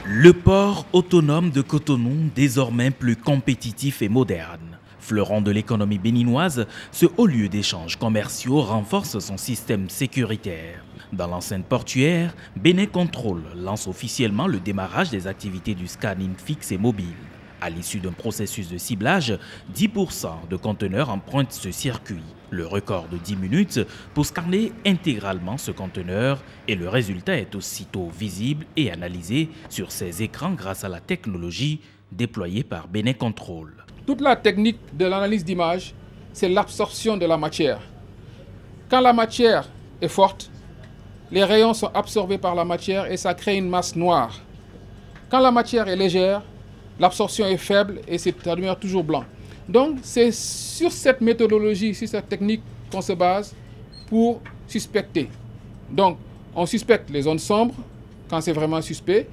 Le port autonome de Cotonou, désormais plus compétitif et moderne. Fleuron de l'économie béninoise, ce haut lieu d'échanges commerciaux renforce son système sécuritaire. Dans l'enceinte portuaire, Bénin Control lance officiellement le démarrage des activités du scanning fixe et mobile. À l'issue d'un processus de ciblage, 10% de conteneurs empruntent ce circuit. Le record de 10 minutes pour scanner intégralement ce conteneur et le résultat est aussitôt visible et analysé sur ces écrans grâce à la technologie déployée par Bénin Control. Toute la technique de l'analyse d'image, c'est l'absorption de la matière. Quand la matière est forte, les rayons sont absorbés par la matière et ça crée une masse noire. Quand la matière est légère, l'absorption est faible et ça devient toujours blanc. Donc c'est sur cette méthodologie, sur cette technique qu'on se base pour suspecter. Donc on suspecte les zones sombres quand c'est vraiment suspect,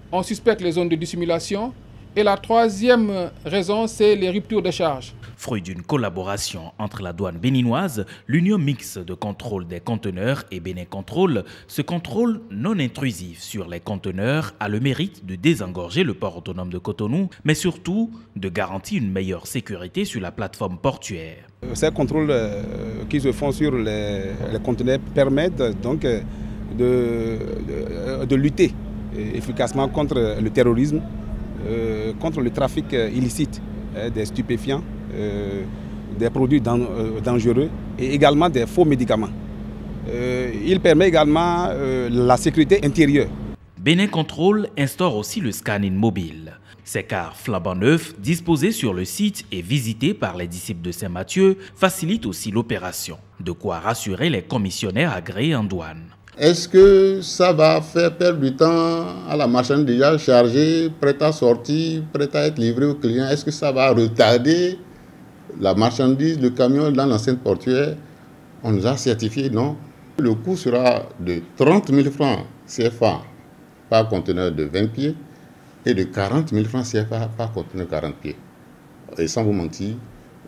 on suspecte les zones de dissimulation et la troisième raison c'est les ruptures de charge. Fruit d'une collaboration entre la douane béninoise, l'union mixte de contrôle des conteneurs et Bénin Control, ce contrôle non intrusif sur les conteneurs a le mérite de désengorger le port autonome de Cotonou, mais surtout de garantir une meilleure sécurité sur la plateforme portuaire. Ces contrôles qui se font sur les conteneurs permettent donc de lutter efficacement contre le terrorisme, contre le trafic illicite des stupéfiants, des produits dangereux et également des faux médicaments. Il permet également la sécurité intérieure. Bénin Control instaure aussi le scanning mobile. Ces cars flambant neufs, disposés sur le site et visités par les disciples de Saint-Mathieu, facilitent aussi l'opération. De quoi rassurer les commissionnaires agréés en douane. Est-ce que ça va faire perdre du temps à la marchandise déjà chargée, prête à sortir, prête à être livrée au client? Est-ce que ça va retarder la marchandise, le camion dans l'enceinte portuaire? On nous a certifié non. Le coût sera de 30 000 francs CFA par conteneur de 20 pieds et de 40 000 francs CFA par conteneur de 40 pieds. Et sans vous mentir,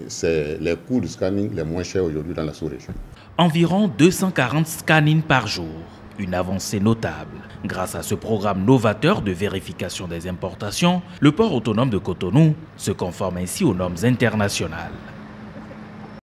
c'est les coûts de scanning les moins chers aujourd'hui dans la sous-région. Environ 240 scannings par jour, une avancée notable. Grâce à ce programme novateur de vérification des importations, le port autonome de Cotonou se conforme ainsi aux normes internationales.